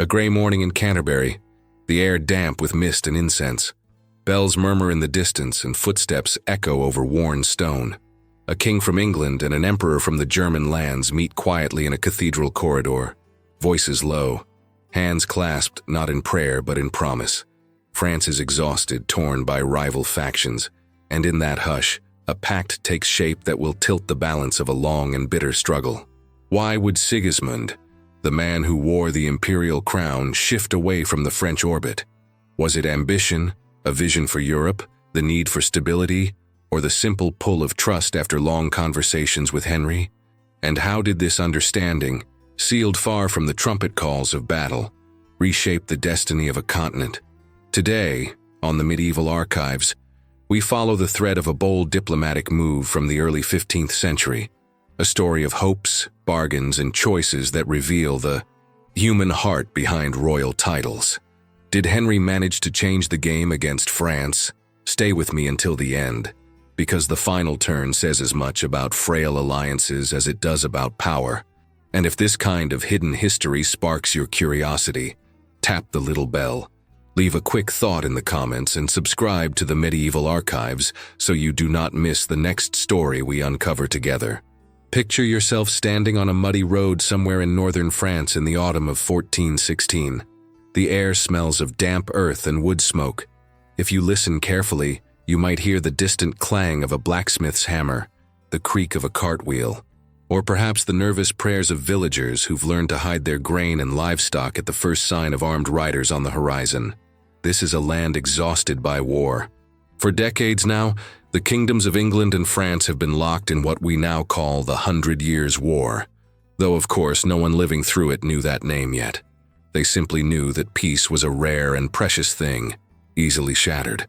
A gray morning in Canterbury, the air damp with mist and incense. Bells murmur in the distance and footsteps echo over worn stone. A king from England and an emperor from the German lands meet quietly in a cathedral corridor, voices low, hands clasped not in prayer but in promise. France is exhausted, torn by rival factions, and in that hush, a pact takes shape that will tilt the balance of a long and bitter struggle. Why would Sigismund, the man who wore the imperial crown, shift away from the French orbit? Was it ambition, a vision for Europe, the need for stability, or the simple pull of trust after long conversations with Henry? And how did this understanding, sealed far from the trumpet calls of battle, reshape the destiny of a continent? Today, on the Medieval Archives, we follow the thread of a bold diplomatic move from the early 15th century, a story of hopes, bargains, and choices that reveal the human heart behind royal titles. Did Henry manage to change the game against France? Stay with me until the end, because the final turn says as much about frail alliances as it does about power. And if this kind of hidden history sparks your curiosity, tap the little bell, leave a quick thought in the comments, and subscribe to the Medieval Archives so you do not miss the next story we uncover together. Picture yourself standing on a muddy road somewhere in northern France in the autumn of 1416. The air smells of damp earth and wood smoke. If you listen carefully, you might hear the distant clang of a blacksmith's hammer, the creak of a cartwheel, or perhaps the nervous prayers of villagers who've learned to hide their grain and livestock at the first sign of armed riders on the horizon. This is a land exhausted by war. For decades now, the kingdoms of England and France have been locked in what we now call the 100 Years' War, though of course no one living through it knew that name yet. They simply knew that peace was a rare and precious thing, easily shattered.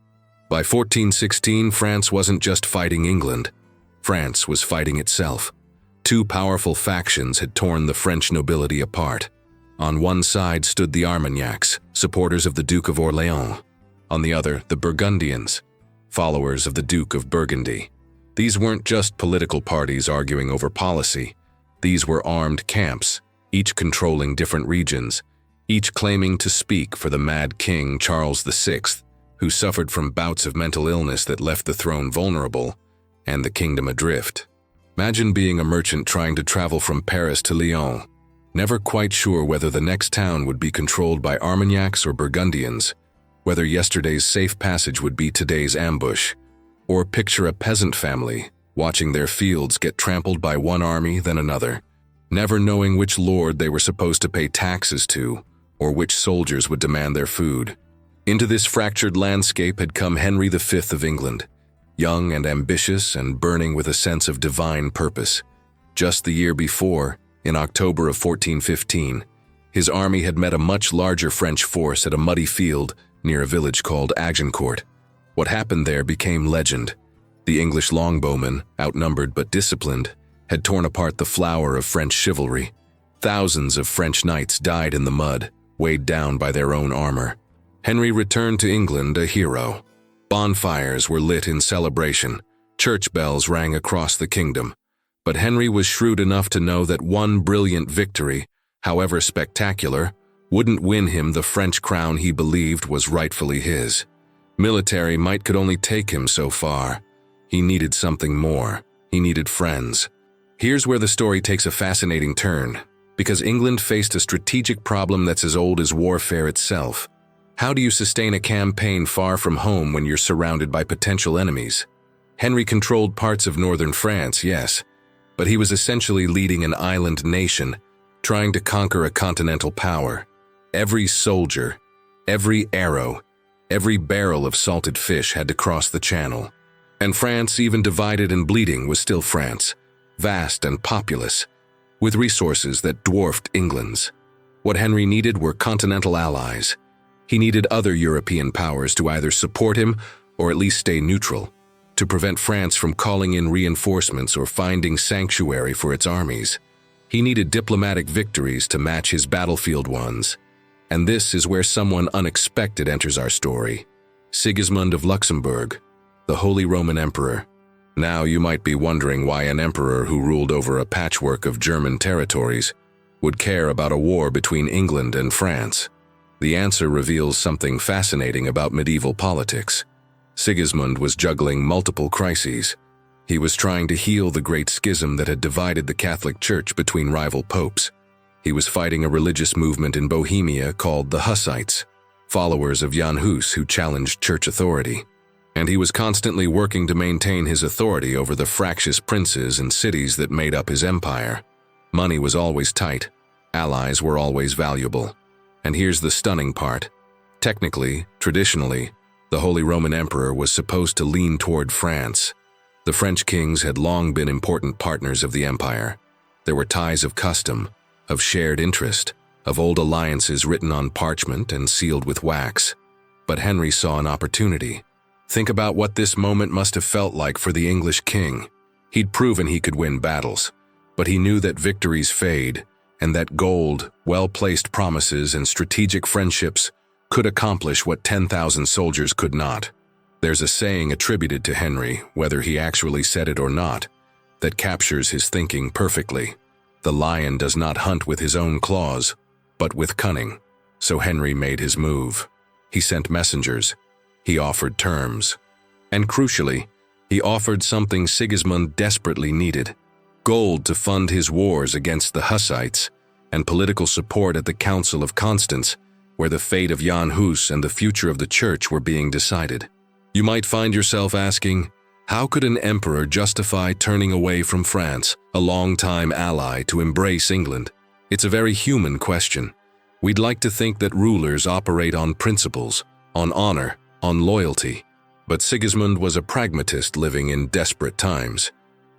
By 1416, France wasn't just fighting England. France was fighting itself. Two powerful factions had torn the French nobility apart. On one side stood the Armagnacs, supporters of the Duke of Orléans. On the other, the Burgundians, followers of the Duke of Burgundy. These weren't just political parties arguing over policy. These were armed camps, each controlling different regions, each claiming to speak for the mad king Charles VI, who suffered from bouts of mental illness that left the throne vulnerable and the kingdom adrift. Imagine being a merchant trying to travel from Paris to Lyon, never quite sure whether the next town would be controlled by Armagnacs or Burgundians, whether yesterday's safe passage would be today's ambush. Or picture a peasant family watching their fields get trampled by one army then another, never knowing which lord they were supposed to pay taxes to or which soldiers would demand their food. Into this fractured landscape had come Henry V of England, young and ambitious and burning with a sense of divine purpose. Just the year before, in October of 1415, his army had met a much larger French force at a muddy field near a village called Agincourt. What happened there became legend. The English longbowmen, outnumbered but disciplined, had torn apart the flower of French chivalry. Thousands of French knights died in the mud, weighed down by their own armor. Henry returned to England a hero. Bonfires were lit in celebration. Church bells rang across the kingdom. But Henry was shrewd enough to know that one brilliant victory, however spectacular, wouldn't win him the French crown he believed was rightfully his. Military might could only take him so far. He needed something more. He needed friends. Here's where the story takes a fascinating turn, because England faced a strategic problem that's as old as warfare itself. How do you sustain a campaign far from home when you're surrounded by potential enemies? Henry controlled parts of northern France, yes, but he was essentially leading an island nation, trying to conquer a continental power. Every soldier, every arrow, every barrel of salted fish had to cross the channel. And France, even divided and bleeding, was still France, vast and populous, with resources that dwarfed England's. What Henry needed were continental allies. He needed other European powers to either support him or at least stay neutral, to prevent France from calling in reinforcements or finding sanctuary for its armies. He needed diplomatic victories to match his battlefield ones. And this is where someone unexpected enters our story. Sigismund of Luxembourg, the Holy Roman Emperor. Now you might be wondering why an emperor who ruled over a patchwork of German territories would care about a war between England and France? The answer reveals something fascinating about medieval politics. Sigismund was juggling multiple crises. He was trying to heal the great schism that had divided the Catholic Church between rival popes. He was fighting a religious movement in Bohemia called the Hussites, followers of Jan Hus who challenged church authority. And he was constantly working to maintain his authority over the fractious princes and cities that made up his empire. Money was always tight. Allies were always valuable. And here's the stunning part. Technically, traditionally, the Holy Roman Emperor was supposed to lean toward France. The French kings had long been important partners of the empire. There were ties of custom, of shared interest, of old alliances written on parchment and sealed with wax. But Henry saw an opportunity. Think about what this moment must have felt like for the English king. He'd proven he could win battles, but he knew that victories fade, and that gold, well-placed promises, and strategic friendships could accomplish what 10,000 soldiers could not. There's a saying attributed to Henry, whether he actually said it or not, that captures his thinking perfectly. The lion does not hunt with his own claws, but with cunning. So Henry made his move. He sent messengers. He offered terms. And crucially, he offered something Sigismund desperately needed: gold to fund his wars against the Hussites, and political support at the Council of Constance, where the fate of Jan Hus and the future of the church were being decided. You might find yourself asking, how could an emperor justify turning away from France, a long-time ally, to embrace England? It's a very human question. We'd like to think that rulers operate on principles, on honor, on loyalty. But Sigismund was a pragmatist living in desperate times.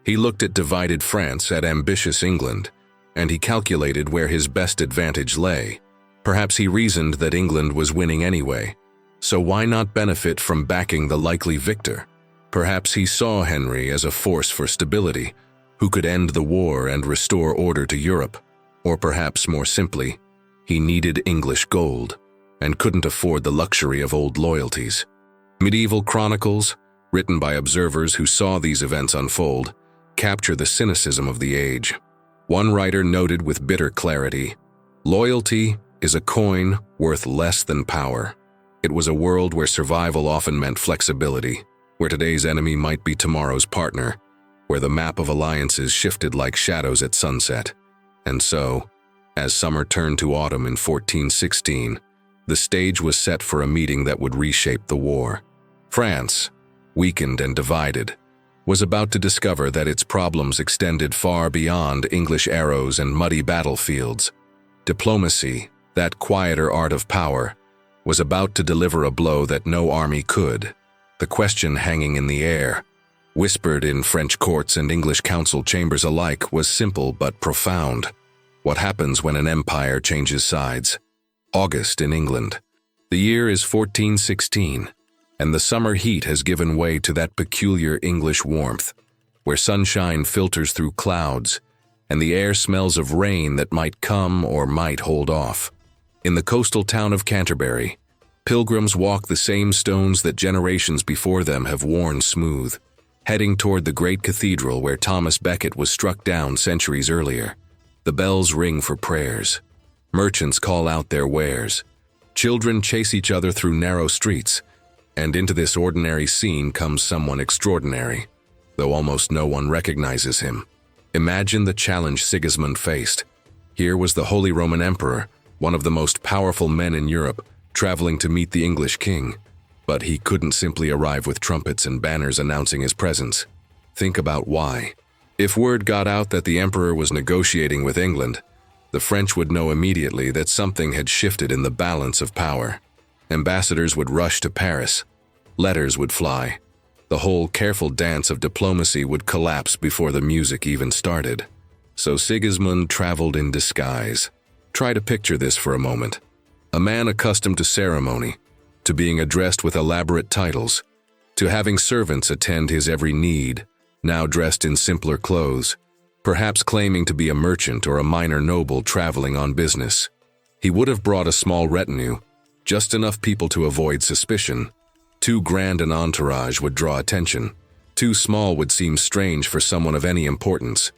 He looked at divided France, at ambitious England, and he calculated where his best advantage lay. Perhaps he reasoned that England was winning anyway, so why not benefit from backing the likely victor? Perhaps he saw Henry as a force for stability, who could end the war and restore order to Europe. Or perhaps more simply, he needed English gold, and couldn't afford the luxury of old loyalties. Medieval chronicles, written by observers who saw these events unfold, capture the cynicism of the age. One writer noted with bitter clarity, "Loyalty is a coin worth less than power." It was a world where survival often meant flexibility, where today's enemy might be tomorrow's partner, where the map of alliances shifted like shadows at sunset. And so, as summer turned to autumn in 1416, the stage was set for a meeting that would reshape the war. France, weakened and divided, was about to discover that its problems extended far beyond English arrows and muddy battlefields. Diplomacy, that quieter art of power, was about to deliver a blow that no army could. The question hanging in the air, whispered in French courts and English council chambers alike, was simple but profound. What happens when an empire changes sides? August in England. The year is 1416, and the summer heat has given way to that peculiar English warmth, where sunshine filters through clouds, and the air smells of rain that might come or might hold off. In the coastal town of Canterbury, pilgrims walk the same stones that generations before them have worn smooth, heading toward the great cathedral where Thomas Becket was struck down centuries earlier. The bells ring for prayers. Merchants call out their wares. Children chase each other through narrow streets, and into this ordinary scene comes someone extraordinary, though almost no one recognizes him. Imagine the challenge Sigismund faced. Here was the Holy Roman Emperor, one of the most powerful men in Europe, traveling to meet the English king. But he couldn't simply arrive with trumpets and banners announcing his presence. Think about why. If word got out that the emperor was negotiating with England, the French would know immediately that something had shifted in the balance of power. Ambassadors would rush to Paris. Letters would fly. The whole careful dance of diplomacy would collapse before the music even started. So Sigismund traveled in disguise. Try to picture this for a moment. A man accustomed to ceremony, to being addressed with elaborate titles, to having servants attend his every need, now dressed in simpler clothes, perhaps claiming to be a merchant or a minor noble traveling on business. He would have brought a small retinue, just enough people to avoid suspicion. Too grand an entourage would draw attention. Too small would seem strange for someone of any importance.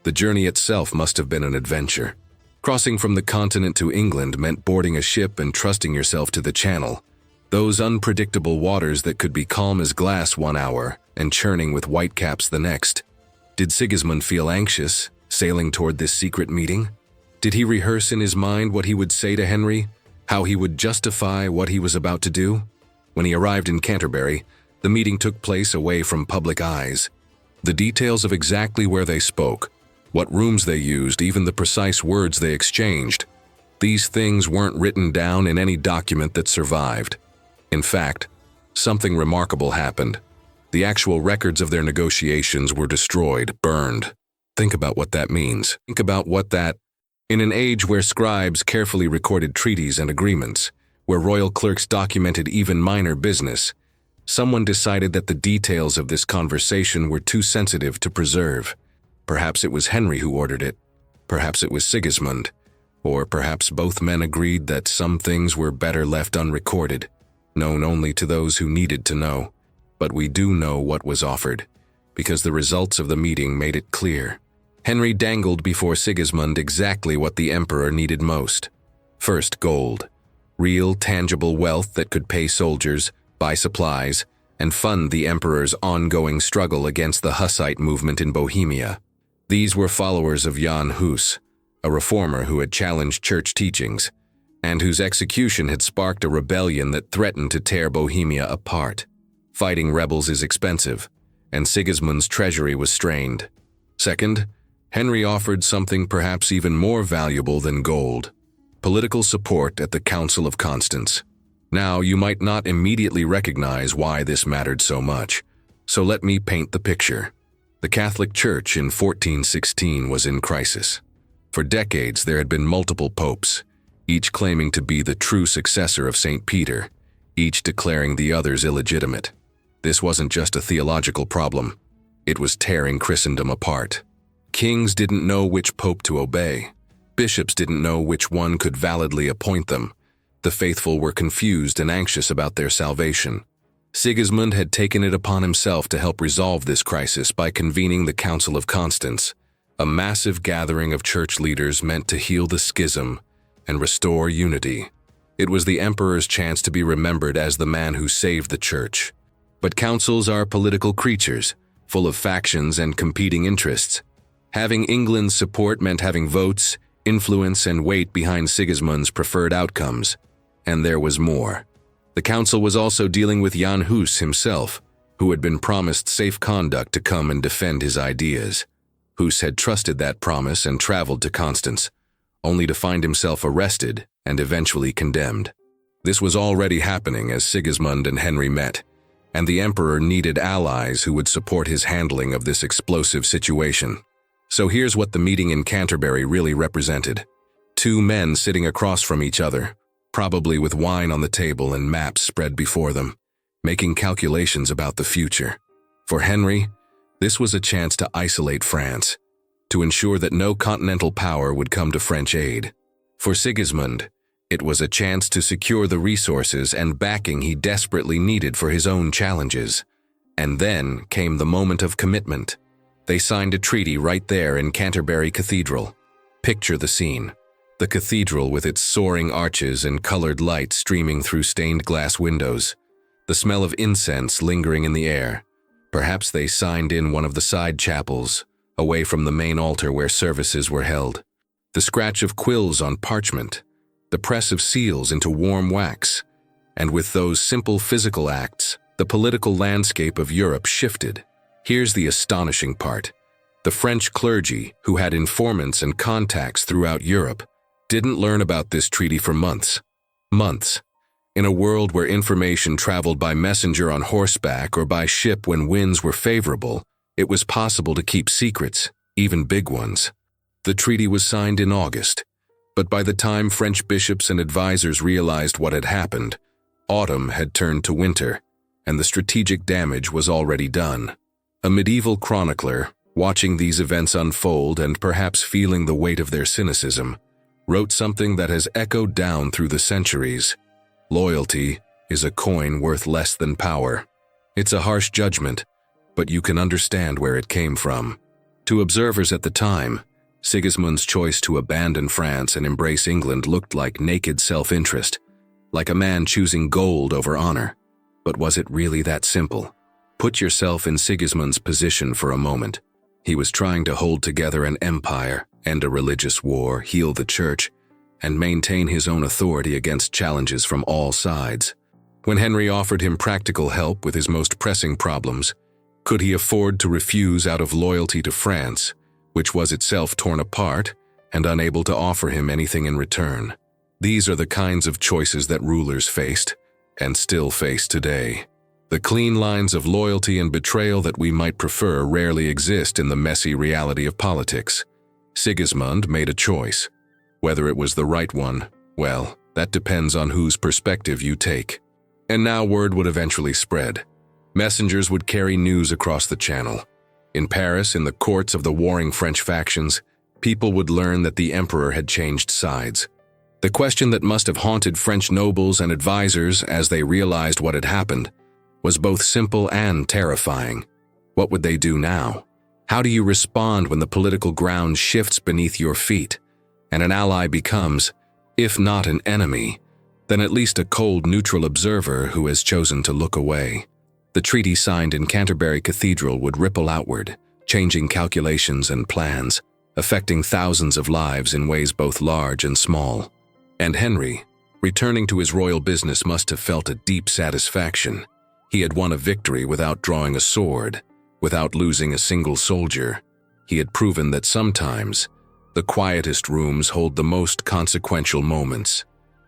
The journey itself must have been an adventure. Crossing from the continent to England meant boarding a ship and trusting yourself to the channel, those unpredictable waters that could be calm as glass 1 hour and churning with whitecaps the next. Did Sigismund feel anxious, sailing toward this secret meeting? Did he rehearse in his mind what he would say to Henry, how he would justify what he was about to do? When he arrived in Canterbury, the meeting took place away from public eyes. The details of exactly where they spoke, what rooms they used, even the precise words they exchanged, these things weren't written down in any document that survived. In fact, something remarkable happened. The actual records of their negotiations were destroyed, burned. Think about what that means. Think about what that, in an age where scribes carefully recorded treaties and agreements, where royal clerks documented even minor business, someone decided that the details of this conversation were too sensitive to preserve. Perhaps it was Henry who ordered it. Perhaps it was Sigismund. Or perhaps both men agreed that some things were better left unrecorded, known only to those who needed to know. But we do know what was offered, because the results of the meeting made it clear. Henry dangled before Sigismund exactly what the emperor needed most. First, gold. Real, tangible wealth that could pay soldiers, buy supplies, and fund the emperor's ongoing struggle against the Hussite movement in Bohemia. These were followers of Jan Hus, a reformer who had challenged church teachings, and whose execution had sparked a rebellion that threatened to tear Bohemia apart. Fighting rebels is expensive, and Sigismund's treasury was strained. Second, Henry offered something perhaps even more valuable than gold: political support at the Council of Constance. Now, you might not immediately recognize why this mattered so much, so let me paint the picture. The Catholic Church in 1416 was in crisis. For decades, there had been multiple popes, each claiming to be the true successor of St. Peter, each declaring the others illegitimate. This wasn't just a theological problem. It was tearing Christendom apart. Kings didn't know which pope to obey. Bishops didn't know which one could validly appoint them. The faithful were confused and anxious about their salvation. Sigismund had taken it upon himself to help resolve this crisis by convening the Council of Constance, a massive gathering of church leaders meant to heal the schism and restore unity. It was the emperor's chance to be remembered as the man who saved the church. But councils are political creatures, full of factions and competing interests. Having England's support meant having votes, influence, and weight behind Sigismund's preferred outcomes. And there was more. The council was also dealing with Jan Hus himself, who had been promised safe conduct to come and defend his ideas. Hus had trusted that promise and traveled to Constance, only to find himself arrested and eventually condemned. This was already happening as Sigismund and Henry met, and the emperor needed allies who would support his handling of this explosive situation. So here's what the meeting in Canterbury really represented. Two men sitting across from each other, probably with wine on the table and maps spread before them, making calculations about the future. For Henry, this was a chance to isolate France, to ensure that no continental power would come to French aid. For Sigismund, it was a chance to secure the resources and backing he desperately needed for his own challenges. And then came the moment of commitment. They signed a treaty right there in Canterbury Cathedral. Picture the scene. The cathedral with its soaring arches and colored lights streaming through stained glass windows. The smell of incense lingering in the air. Perhaps they signed in one of the side chapels, away from the main altar where services were held. The scratch of quills on parchment. The press of seals into warm wax. And with those simple physical acts, the political landscape of Europe shifted. Here's the astonishing part. The French clergy, who had informants and contacts throughout Europe, didn't learn about this treaty for months. Months. In a world where information traveled by messenger on horseback or by ship when winds were favorable, it was possible to keep secrets, even big ones. The treaty was signed in August, but by the time French bishops and advisors realized what had happened, autumn had turned to winter, and the strategic damage was already done. A medieval chronicler, watching these events unfold and perhaps feeling the weight of their cynicism, wrote something that has echoed down through the centuries. Loyalty is a coin worth less than power. It's a harsh judgment, but you can understand where it came from. To observers at the time, Sigismund's choice to abandon France and embrace England looked like naked self-interest, like a man choosing gold over honor. But was it really that simple? Put yourself in Sigismund's position for a moment. He was trying to hold together an empire, end a religious war, heal the church, and maintain his own authority against challenges from all sides. When Henry offered him practical help with his most pressing problems, could he afford to refuse out of loyalty to France, which was itself torn apart and unable to offer him anything in return? These are the kinds of choices that rulers faced, and still face today. The clean lines of loyalty and betrayal that we might prefer rarely exist in the messy reality of politics. Sigismund made a choice. Whether it was the right one, well, that depends on whose perspective you take. And now word would eventually spread. Messengers would carry news across the channel. In Paris, in the courts of the warring French factions, people would learn that the emperor had changed sides. The question that must have haunted French nobles and advisors as they realized what had happened was both simple and terrifying. What would they do now? How do you respond when the political ground shifts beneath your feet, and an ally becomes, if not an enemy, then at least a cold, neutral observer who has chosen to look away? The treaty signed in Canterbury Cathedral would ripple outward, changing calculations and plans, affecting thousands of lives in ways both large and small. And Henry, returning to his royal business, must have felt a deep satisfaction. He had won a victory without drawing a sword, without losing a single soldier. He had proven that sometimes the quietest rooms hold the most consequential moments.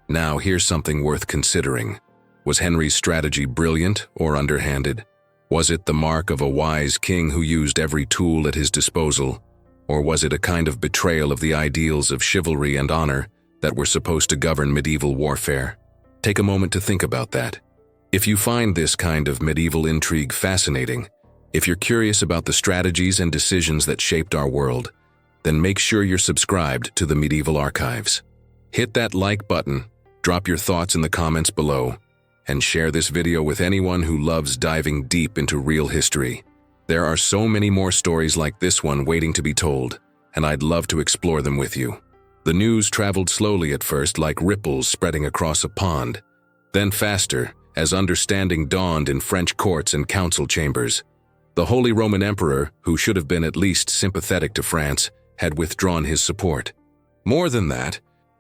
Now here's something worth considering. Was Henry's strategy brilliant or underhanded? Was it the mark of a wise king who used every tool at his disposal? Or was it a kind of betrayal of the ideals of chivalry and honor that were supposed to govern medieval warfare? Take a moment to think about that. If you find this kind of medieval intrigue fascinating, if you're curious about the strategies and decisions that shaped our world, then make sure you're subscribed to the Medieval Archives. Hit that like button, drop your thoughts in the comments below, and share this video with anyone who loves diving deep into real history. There are so many more stories like this one waiting to be told, and I'd love to explore them with you. The news traveled slowly at first, like ripples spreading across a pond, then faster as understanding dawned in French courts and council chambers. The Holy Roman Emperor, who should have been at least sympathetic to France, had withdrawn his support. More than that,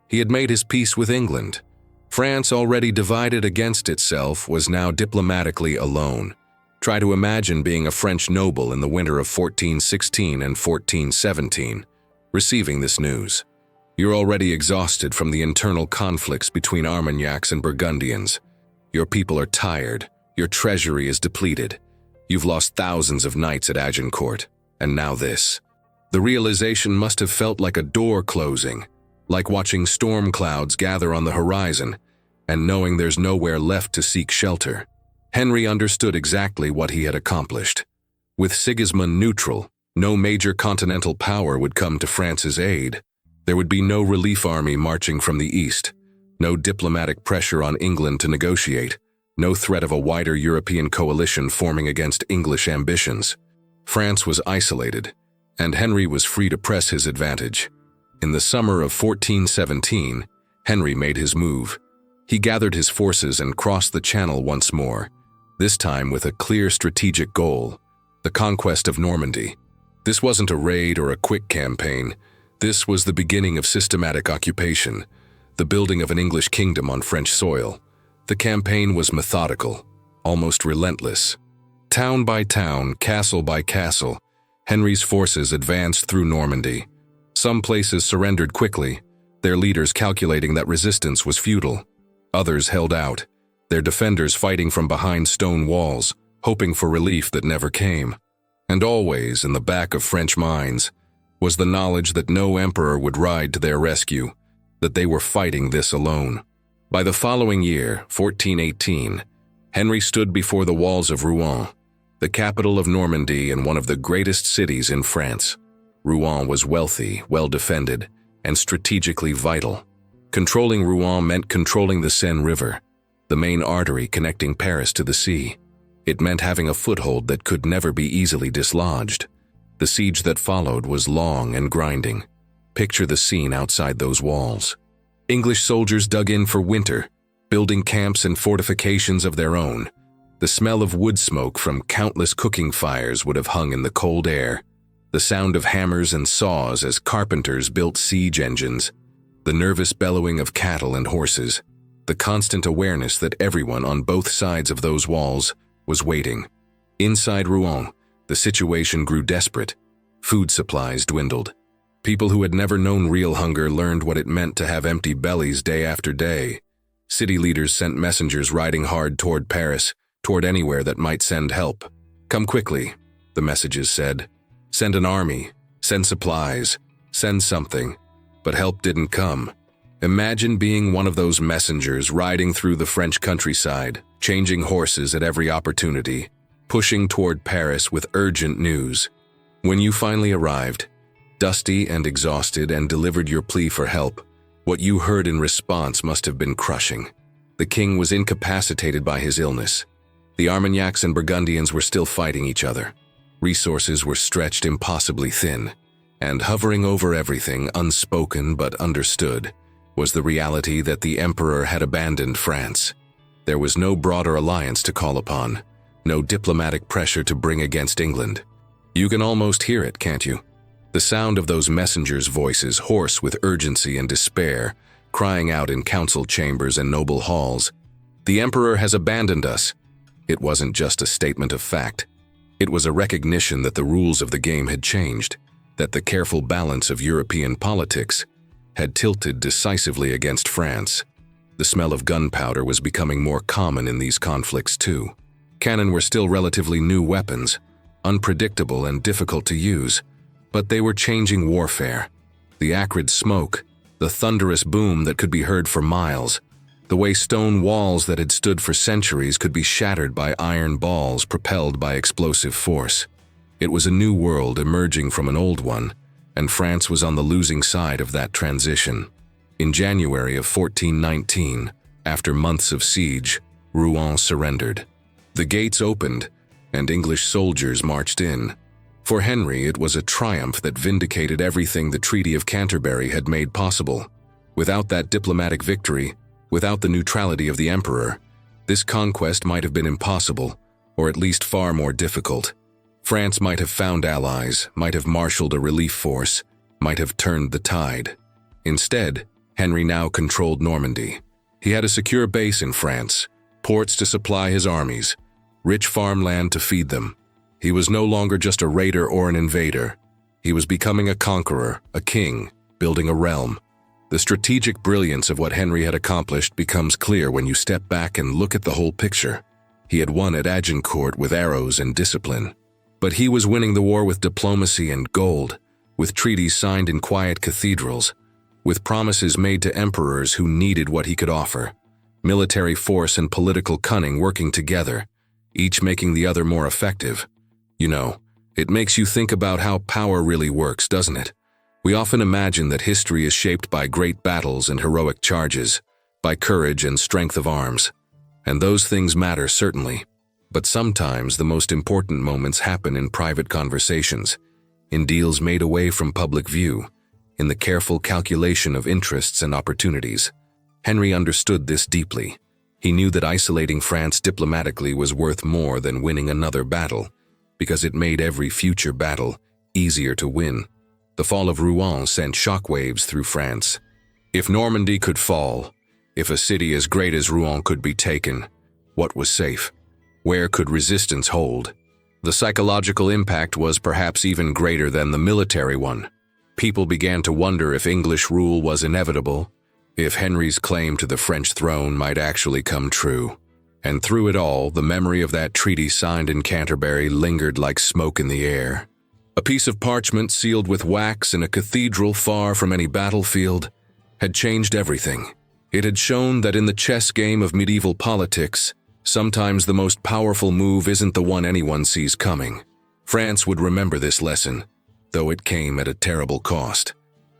he had made his peace with England. France, already divided against itself, was now diplomatically alone. Try to imagine being a French noble in the winter of 1416 and 1417, receiving this news. You're already exhausted from the internal conflicts between Armagnacs and Burgundians. Your people are tired, your treasury is depleted. You've lost thousands of knights at Agincourt, and now this. The realization must have felt like a door closing, like watching storm clouds gather on the horizon, and knowing there's nowhere left to seek shelter. Henry understood exactly what he had accomplished. With Sigismund neutral, no major continental power would come to France's aid. There would be no relief army marching from the east, no diplomatic pressure on England to negotiate, no threat of a wider European coalition forming against English ambitions. France was isolated, and Henry was free to press his advantage. In the summer of 1417, Henry made his move. He gathered his forces and crossed the Channel once more, this time with a clear strategic goal: the conquest of Normandy. This wasn't a raid or a quick campaign. This was the beginning of systematic occupation, the building of an English kingdom on French soil. The campaign was methodical, almost relentless. Town by town, castle by castle, Henry's forces advanced through Normandy. Some places surrendered quickly, their leaders calculating that resistance was futile. Others held out, their defenders fighting from behind stone walls, hoping for relief that never came. And always, in the back of French minds, was the knowledge that no emperor would ride to their rescue, that they were fighting this alone. By the following year, 1418, Henry stood before the walls of Rouen, the capital of Normandy and one of the greatest cities in France. Rouen was wealthy, well-defended, and strategically vital. Controlling Rouen meant controlling the Seine River, the main artery connecting Paris to the sea. It meant having a foothold that could never be easily dislodged. The siege that followed was long and grinding. Picture the scene outside those walls. English soldiers dug in for winter, building camps and fortifications of their own. The smell of wood smoke from countless cooking fires would have hung in the cold air. The sound of hammers and saws as carpenters built siege engines. The nervous bellowing of cattle and horses. The constant awareness that everyone on both sides of those walls was waiting. Inside Rouen, the situation grew desperate. Food supplies dwindled. People who had never known real hunger learned what it meant to have empty bellies day after day. City leaders sent messengers riding hard toward Paris, toward anywhere that might send help. "Come quickly," the messages said. "Send an army, send supplies, send something." But help didn't come. Imagine being one of those messengers riding through the French countryside, changing horses at every opportunity, pushing toward Paris with urgent news. When you finally arrived, dusty and exhausted, and delivered your plea for help, what you heard in response must have been crushing. The king was incapacitated by his illness. The Armagnacs and Burgundians were still fighting each other. Resources were stretched impossibly thin, and hovering over everything, unspoken but understood, was the reality that the emperor had abandoned France. There was no broader alliance to call upon, no diplomatic pressure to bring against England. You can almost hear it, can't you? The sound of those messengers' voices, hoarse with urgency and despair, crying out in council chambers and noble halls, "The emperor has abandoned us." It wasn't just a statement of fact. It was a recognition that the rules of the game had changed, that the careful balance of European politics had tilted decisively against France. The smell of gunpowder was becoming more common in these conflicts too. Cannon were still relatively new weapons, unpredictable and difficult to use, but they were changing warfare. The acrid smoke, the thunderous boom that could be heard for miles, the way stone walls that had stood for centuries could be shattered by iron balls propelled by explosive force. It was a new world emerging from an old one, and France was on the losing side of that transition. In January of 1419, after months of siege, Rouen surrendered. The gates opened, and English soldiers marched in. For Henry, it was a triumph that vindicated everything the Treaty of Canterbury had made possible. Without that diplomatic victory, without the neutrality of the emperor, this conquest might have been impossible, or at least far more difficult. France might have found allies, might have marshaled a relief force, might have turned the tide. Instead, Henry now controlled Normandy. He had a secure base in France, ports to supply his armies, rich farmland to feed them. He was no longer just a raider or an invader. He was becoming a conqueror, a king, building a realm. The strategic brilliance of what Henry had accomplished becomes clear when you step back and look at the whole picture. He had won at Agincourt with arrows and discipline. But he was winning the war with diplomacy and gold, with treaties signed in quiet cathedrals, with promises made to emperors who needed what he could offer. Military force and political cunning working together, each making the other more effective. You know, it makes you think about how power really works, doesn't it? We often imagine that history is shaped by great battles and heroic charges, by courage and strength of arms. And those things matter, certainly. But sometimes the most important moments happen in private conversations, in deals made away from public view, in the careful calculation of interests and opportunities. Henry understood this deeply. He knew that isolating France diplomatically was worth more than winning another battle, because it made every future battle easier to win. The fall of Rouen sent shockwaves through France. If Normandy could fall, if a city as great as Rouen could be taken, what was safe? Where could resistance hold? The psychological impact was perhaps even greater than the military one. People began to wonder if English rule was inevitable, if Henry's claim to the French throne might actually come true. And through it all, the memory of that treaty signed in Canterbury lingered like smoke in the air. A piece of parchment sealed with wax in a cathedral far from any battlefield had changed everything. It had shown that in the chess game of medieval politics, sometimes the most powerful move isn't the one anyone sees coming. France would remember this lesson, though it came at a terrible cost.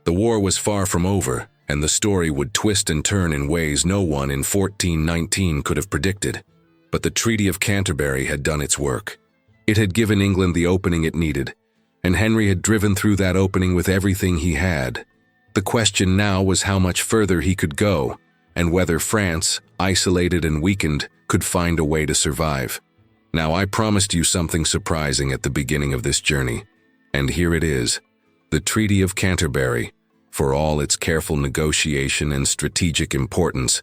The war was far from over, and the story would twist and turn in ways no one in 1419 could have predicted. But the Treaty of Canterbury had done its work. It had given England the opening it needed, and Henry had driven through that opening with everything he had, The question now was how much further he could go, and whether France, isolated and weakened, could find a way to survive. Now, I promised you something surprising at the beginning of this journey, and here it is. The Treaty of Canterbury, for all its careful negotiation and strategic importance,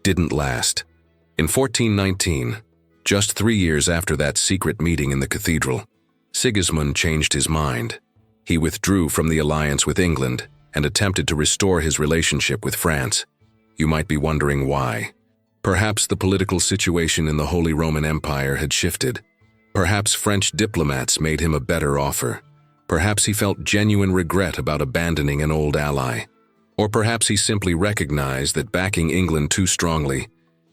didn't last. In 1419, just 3 years after that secret meeting in the cathedral, Sigismund changed his mind. He withdrew from the alliance with England and attempted to restore his relationship with France. You might be wondering why. Perhaps the political situation in the Holy Roman Empire had shifted. Perhaps French diplomats made him a better offer. Perhaps he felt genuine regret about abandoning an old ally. Or perhaps he simply recognized that backing England too strongly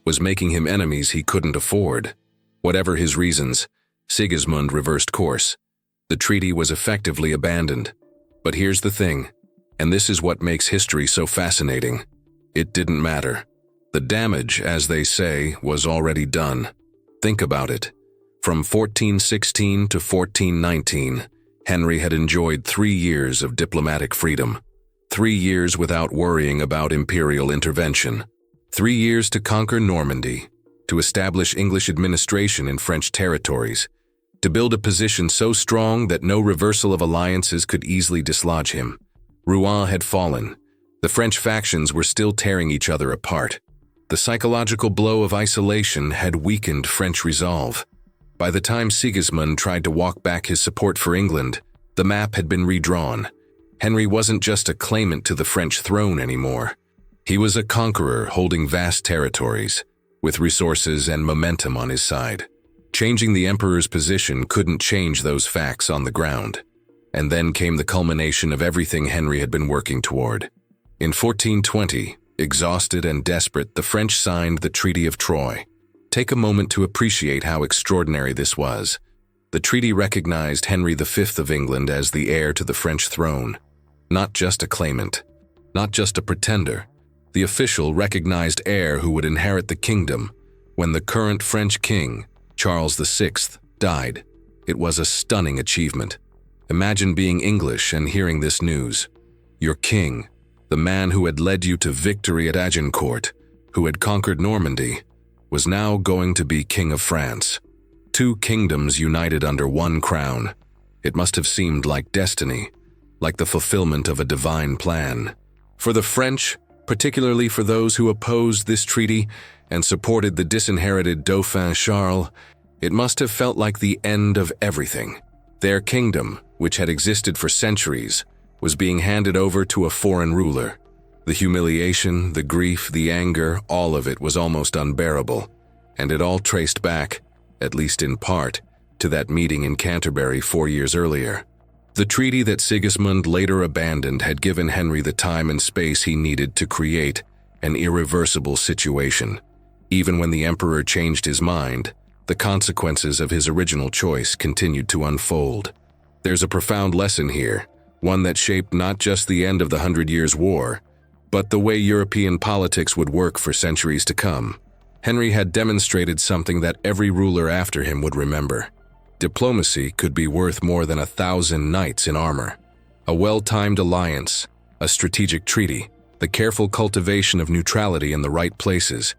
was making him enemies he couldn't afford. Whatever his reasons, Sigismund reversed course. The treaty was effectively abandoned. But here's the thing, and this is what makes history so fascinating. It didn't matter. The damage, as they say, was already done. Think about it. From 1416 to 1419, Henry had enjoyed 3 years of diplomatic freedom. 3 years without worrying about imperial intervention. 3 years to conquer Normandy, to establish English administration in French territories, to build a position so strong that no reversal of alliances could easily dislodge him. Rouen had fallen. The French factions were still tearing each other apart. The psychological blow of isolation had weakened French resolve. By the time Sigismund tried to walk back his support for England, the map had been redrawn. Henry wasn't just a claimant to the French throne anymore. He was a conqueror holding vast territories, with resources and momentum on his side. Changing the emperor's position couldn't change those facts on the ground. And then came the culmination of everything Henry had been working toward. In 1420, exhausted and desperate, the French signed the Treaty of Troyes. Take a moment to appreciate how extraordinary this was. The treaty recognized Henry V of England as the heir to the French throne. Not just a claimant, not just a pretender. The official recognized heir who would inherit the kingdom when the current French king, Charles VI, died. It was a stunning achievement. Imagine being English and hearing this news. Your king, the man who had led you to victory at Agincourt, who had conquered Normandy, was now going to be King of France. 2 kingdoms united under one crown. It must have seemed like destiny, like the fulfillment of a divine plan. For the French, particularly for those who opposed this treaty and supported the disinherited Dauphin Charles, it must have felt like the end of everything. Their kingdom, which had existed for centuries, was being handed over to a foreign ruler. The humiliation, the grief, the anger, all of it was almost unbearable, and it all traced back, at least in part, to that meeting in Canterbury 4 years earlier. The treaty that Sigismund later abandoned had given Henry the time and space he needed to create an irreversible situation. Even when the emperor changed his mind, the consequences of his original choice continued to unfold. There's a profound lesson here, one that shaped not just the end of the 100 Years' War, but the way European politics would work for centuries to come. Henry had demonstrated something that every ruler after him would remember. Diplomacy could be worth more than 1,000 knights in armor. A well-timed alliance, a strategic treaty, the careful cultivation of neutrality in the right places.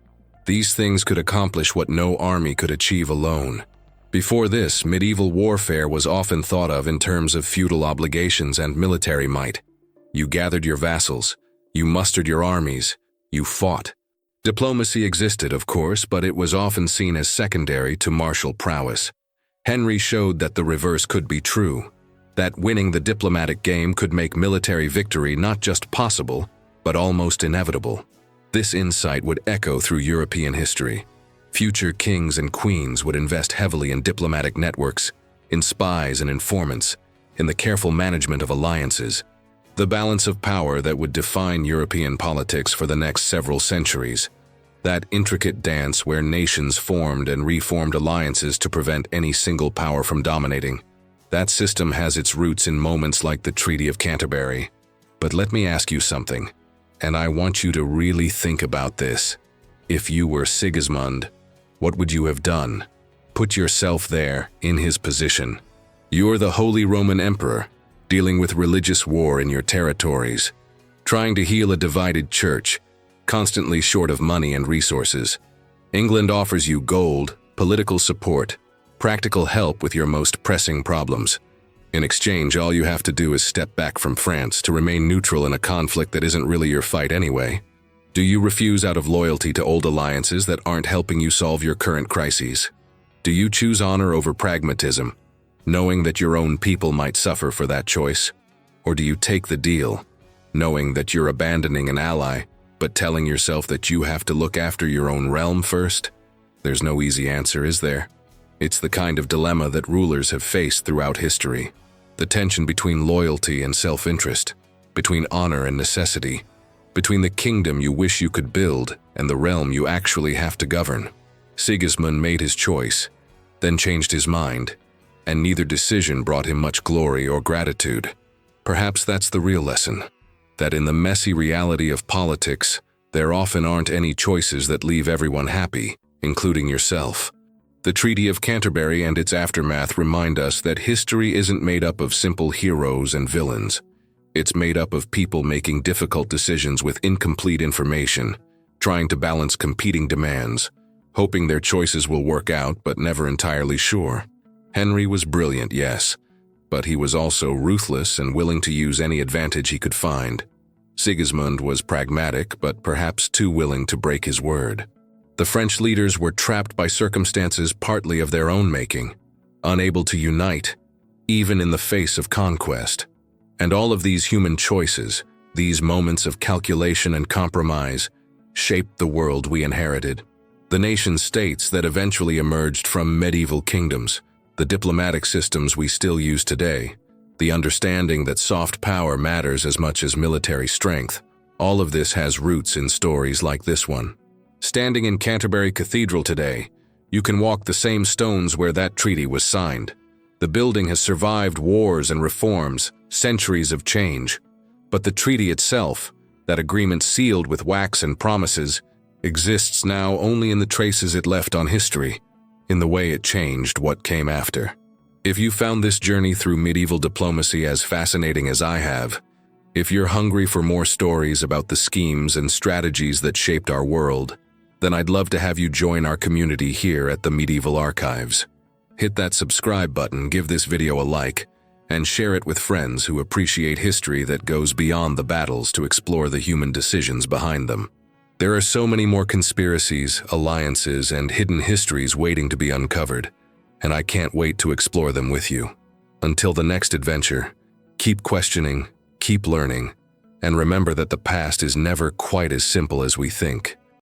These things could accomplish what no army could achieve alone. Before this, medieval warfare was often thought of in terms of feudal obligations and military might. You gathered your vassals, you mustered your armies, you fought. Diplomacy existed, of course, but it was often seen as secondary to martial prowess. Henry showed that the reverse could be true, that winning the diplomatic game could make military victory not just possible, but almost inevitable. This insight would echo through European history. Future kings and queens would invest heavily in diplomatic networks, in spies and informants, in the careful management of alliances, the balance of power that would define European politics for the next several centuries. That intricate dance where nations formed and reformed alliances to prevent any single power from dominating. That system has its roots in moments like the Treaty of Canterbury. But let me ask you something, and I want you to really think about this. If you were Sigismund, what would you have done? Put yourself there, in his position. You're the Holy Roman Emperor, dealing with religious war in your territories. trying to heal a divided church, constantly short of money and resources. England offers you gold, political support, practical help with your most pressing problems. In exchange, all you have to do is step back from France to remain neutral in a conflict that isn't really your fight anyway. Do you refuse out of loyalty to old alliances that aren't helping you solve your current crises? Do you choose honor over pragmatism, knowing that your own people might suffer for that choice? Or do you take the deal, knowing that you're abandoning an ally, but telling yourself that you have to look after your own realm first? There's no easy answer, is there? It's the kind of dilemma that rulers have faced throughout history. The tension between loyalty and self-interest, between honor and necessity, between the kingdom you wish you could build and the realm you actually have to govern. Sigismund made his choice, then changed his mind, and neither decision brought him much glory or gratitude. Perhaps that's the real lesson, that in the messy reality of politics, there often aren't any choices that leave everyone happy, including yourself. The Treaty of Canterbury and its aftermath remind us that history isn't made up of simple heroes and villains. It's made up of people making difficult decisions with incomplete information, trying to balance competing demands, hoping their choices will work out but never entirely sure. Henry was brilliant, yes, but he was also ruthless and willing to use any advantage he could find. Sigismund was pragmatic but perhaps too willing to break his word. The French leaders were trapped by circumstances partly of their own making, unable to unite, even in the face of conquest. And all of these human choices, these moments of calculation and compromise, shaped the world we inherited. The nation-states that eventually emerged from medieval kingdoms, the diplomatic systems we still use today, the understanding that soft power matters as much as military strength, all of this has roots in stories like this one. Standing in Canterbury Cathedral today, you can walk the same stones where that treaty was signed. The building has survived wars and reforms, centuries of change. But the treaty itself, that agreement sealed with wax and promises, exists now only in the traces it left on history, in the way it changed what came after. If you found this journey through medieval diplomacy as fascinating as I have, if you're hungry for more stories about the schemes and strategies that shaped our world, then I'd love to have you join our community here at the Medieval Archives. Hit that subscribe button, give this video a like, and share it with friends who appreciate history that goes beyond the battles to explore the human decisions behind them. There are so many more conspiracies, alliances, and hidden histories waiting to be uncovered, and I can't wait to explore them with you. Until the next adventure, keep questioning, keep learning, and remember that the past is never quite as simple as we think.